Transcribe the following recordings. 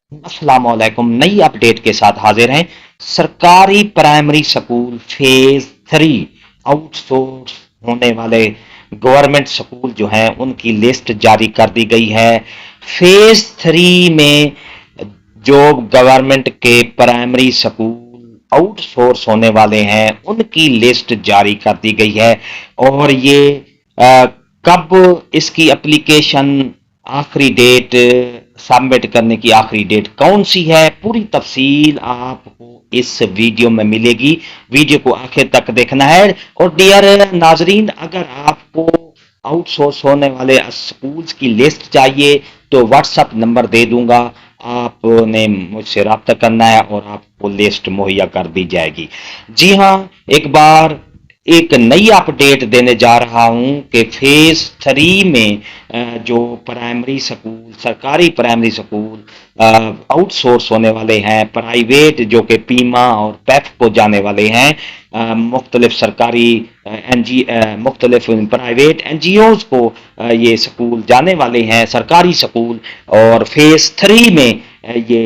अस्सलाम वालेकुम। नई अपडेट के साथ हाजिर हैं। सरकारी प्राइमरी स्कूल फेज 3 आउटसोर्स होने वाले गवर्नमेंट स्कूल जो हैं उनकी लिस्ट जारी कर दी गई है। फेज 3 में जो गवर्नमेंट के प्राइमरी स्कूल आउटसोर्स होने वाले हैं उनकी लिस्ट जारी कर दी गई है। और ये अ, कब इसकी एप्लीकेशन आखिरी डेट सबमिट करने की आखिरी डेट कौन सी है, पूरी तफसील आपको इस वीडियो में मिलेगी। वीडियो को आखिर तक देखना है। और डियर नाजरीन, अगर आपको आउटसोर्स होने वाले स्कूल्स की लिस्ट चाहिए तो व्हाट्सएप नंबर दे दूंगा, आपने मुझसे रब्ता करना है और आपको लिस्ट मुहैया कर दी जाएगी। जी हाँ, एक बार एक नई अपडेट देने जा रहा हूं कि फेज 3 में जो प्राइमरी स्कूल, सरकारी प्राइमरी स्कूल आउटसोर्स होने वाले हैं, प्राइवेट जो कि पीमा और पैफ को जाने वाले हैं, मुख्तलिफ सरकारी मुख्तलिफ प्राइवेट एनजीओज को ये स्कूल जाने वाले हैं, सरकारी स्कूल। और फेज 3 में ये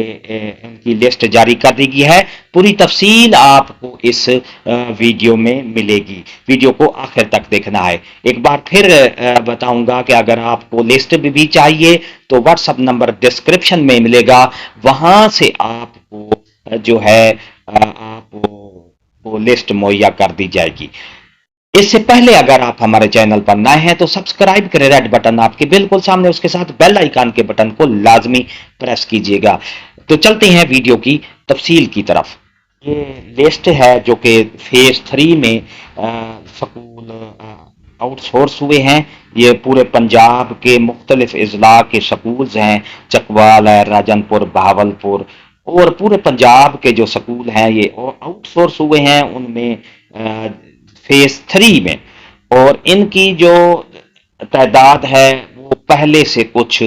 इनकी लिस्ट जारी कर दी गई है। पूरी तफसील आपको इस वीडियो में मिलेगी। वीडियो को आखिर तक देखना है। एक बार फिर बताऊंगा कि अगर आपको लिस्ट भी चाहिए तो व्हाट्सएप नंबर डिस्क्रिप्शन में मिलेगा, वहां से आपको जो है आपको लिस्ट मुहैया कर दी जाएगी। इससे पहले अगर आप हमारे चैनल पर नए हैं तो सब्सक्राइब करें, रेड बटन आपके बिल्कुल सामने, उसके साथ बेल आइकन के बटन को लाजमी प्रेस कीजिएगा। तो चलते हैं वीडियो की तफसील की तरफ। ये लिस्ट है जो कि फेज 3 में स्कूल आउटसोर्स हुए हैं। ये पूरे पंजाब के मुख्तलिफ अजला के स्कूल्स हैं, चकवाल है, राजनपुर, बहावलपुर, और पूरे पंजाब के जो स्कूल हैं ये आउटसोर्स हुए हैं उनमें फेज 3 में। और इनकी जो तादाद है वो पहले से कुछ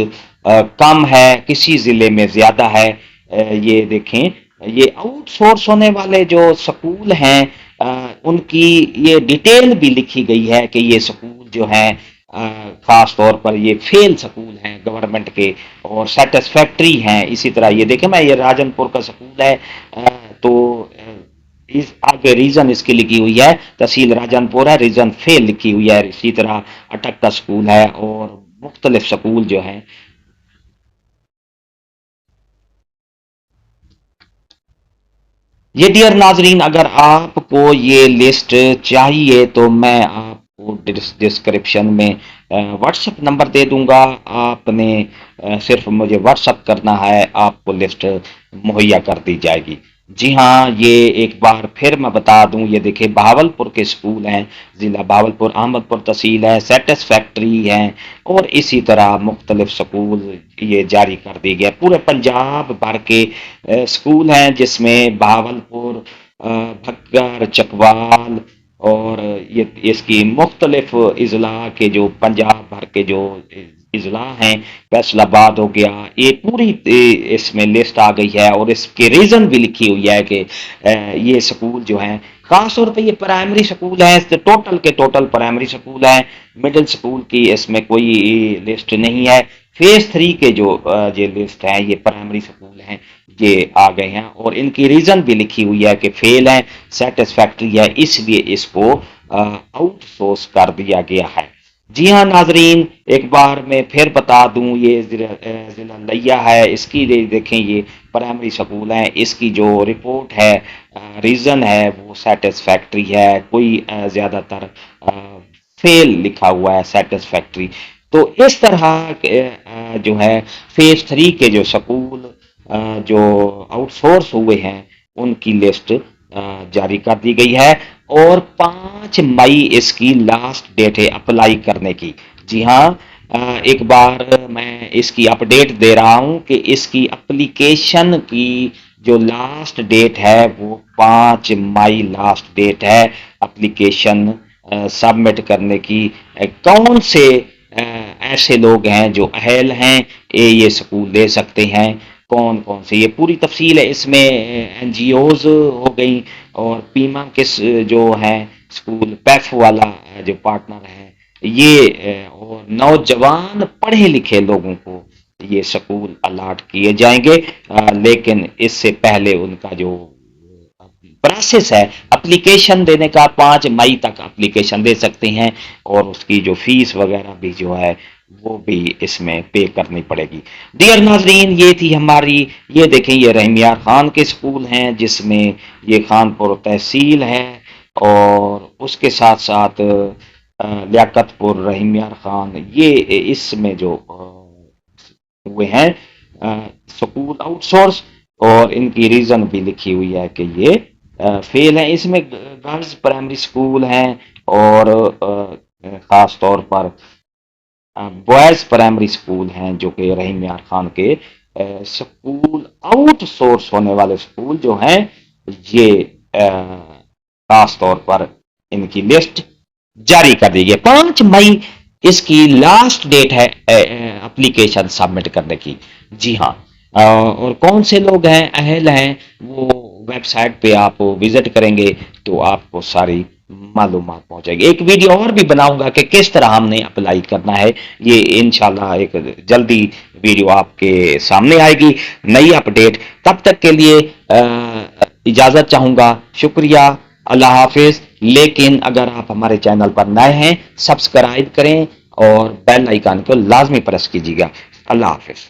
कम है, किसी जिले में ज्यादा है। ये देखें, ये आउटसोर्स होने वाले जो स्कूल हैं उनकी ये डिटेल भी लिखी गई है कि ये स्कूल जो हैं खास तौर पर ये फेल स्कूल हैं गवर्नमेंट के और सेटिस्फैक्ट्री हैं। इसी तरह ये देखें, मैं ये राजनपुर का स्कूल है, तो इस आगे रीजन इसकी लिखी हुई है, तहसील राजनपुर है, रीजन फेल लिखी हुई है। इसी तरह अटक का स्कूल है और मुख्तलिफ स्कूल जो हैं। ये डियर नाजरीन, अगर आपको ये लिस्ट चाहिए तो मैं आपको डिस्क्रिप्शन में व्हाट्सएप नंबर दे दूंगा। आपने सिर्फ मुझे व्हाट्सएप करना है, आपको लिस्ट मुहैया कर दी जाएगी। जी हाँ, ये एक बार फिर मैं बता दूं, ये देखिए बहावलपुर के स्कूल हैं, जिला बहावलपुर, अहमदपुर तहसील है, सेटिस्फैक्ट्री हैं, और इसी तरह मुख्तलिफ स्कूल ये जारी कर दी गया। पूरे पंजाब भर के स्कूल हैं जिसमें बहावलपुर, भक्कर, चकवाल और ये इसकी मुख्तलिफ अजला के जो पंजाब भर के जो अजला हैं, फैसलाबाद हो गया, ये पूरी इसमें लिस्ट आ गई है। और इसके रीजन भी लिखी हुई है कि ये स्कूल जो हैं खास तौर पे ये प्राइमरी स्कूल है, टोटल के टोटल प्राइमरी स्कूल है, मिडिल स्कूल की इसमें कोई लिस्ट नहीं है। फेज 3 के जो ये लिस्ट है ये प्राइमरी स्कूल हैं, ये आ गए हैं और इनकी रीजन भी लिखी हुई है कि फेल है, सेटिस्फैक्ट्री है, इसलिए इसको आउटसोर्स कर दिया गया है। जी हाँ नाजरीन, एक बार मैं फिर बता दूं, ये जिला लिया है, इसकी देखें, ये प्राइमरी स्कूल है, इसकी जो रिपोर्ट है, रीजन है वो सेटिस्फैक्ट्री है, कोई ज्यादातर फेल लिखा हुआ है, सेटिस्फैक्ट्री। तो इस तरह जो है फेज 3 के जो स्कूल जो आउटसोर्स हुए हैं उनकी लिस्ट जारी कर दी गई है। और 5 मई इसकी लास्ट डेट है अप्लाई करने की। जी हाँ, एक बार मैं इसकी अपडेट दे रहा हूं कि इसकी एप्लीकेशन की जो लास्ट डेट है वो 5 मई लास्ट डेट है एप्लीकेशन सबमिट करने की। कौन से ऐसे लोग हैं जो अहल हैं ये स्कूल ले सकते हैं, कौन कौन से, ये पूरी तफसील है इसमें। एनजीओज हो गई और पीमा के जो हैं स्कूल, पैफ वाला जो पार्टनर है ये, और नौजवान पढ़े लिखे लोगों को یہ سکول الاٹ کیے جائیں گے، لیکن اس سے پہلے ان کا جو پروسیس ہے اپلیکیشن دینے کا، 5 مئی تک اپلیکیشن دے سکتے ہیں، اور اس کی جو فیس وغیرہ بھی جو ہے وہ بھی اس میں پے کرنی پڑے گی۔ ڈیئر ناظرین، یہ تھی ہماری، یہ دیکھیں یہ رحیم یار خان کے سکول ہیں جس میں یہ خان پور تحصیل ہے، اور اس کے ساتھ ساتھ لیاقت پور رحیم یار خان، یہ اس میں جو ہوئے ہیں سکول آؤٹ سورس، اور ان کی ریزن بھی لکھی ہوئی ہے کہ یہ فیل ہیں۔ اس میں گرلز پرائمری سکول ہیں، اور خاص طور پر بوائز پرائمری سکول ہیں جو کہ رحیم یار خان کے سکول آؤٹ سورس ہونے والے سکول جو ہیں، یہ خاص طور پر ان کی لسٹ جاری کر دی گئی۔ 5 مئی اس کی لاسٹ ڈیٹ ہے اپلیکیشن سبمٹ کرنے کی۔ جی ہاں، اور کون سے لوگ ہیں اہل ہیں، وہ ویب سائٹ پہ آپ وزٹ کریں گے تو آپ کو ساری معلومات پہنچے گی۔ ایک ویڈیو اور بھی بناؤں گا کہ کس طرح ہم نے اپلائی کرنا ہے، یہ انشاءاللہ ایک جلدی ویڈیو آپ کے سامنے آئے گی، نئی اپڈیٹ۔ تب تک کے لیے اجازت چاہوں گا، شکریہ، اللہ حافظ۔ لیکن اگر آپ ہمارے چینل پر نئے ہیں، سبسکرائب کریں اور بیل آئیکن کو لازمی پریس کیجیے گا۔ اللہ حافظ۔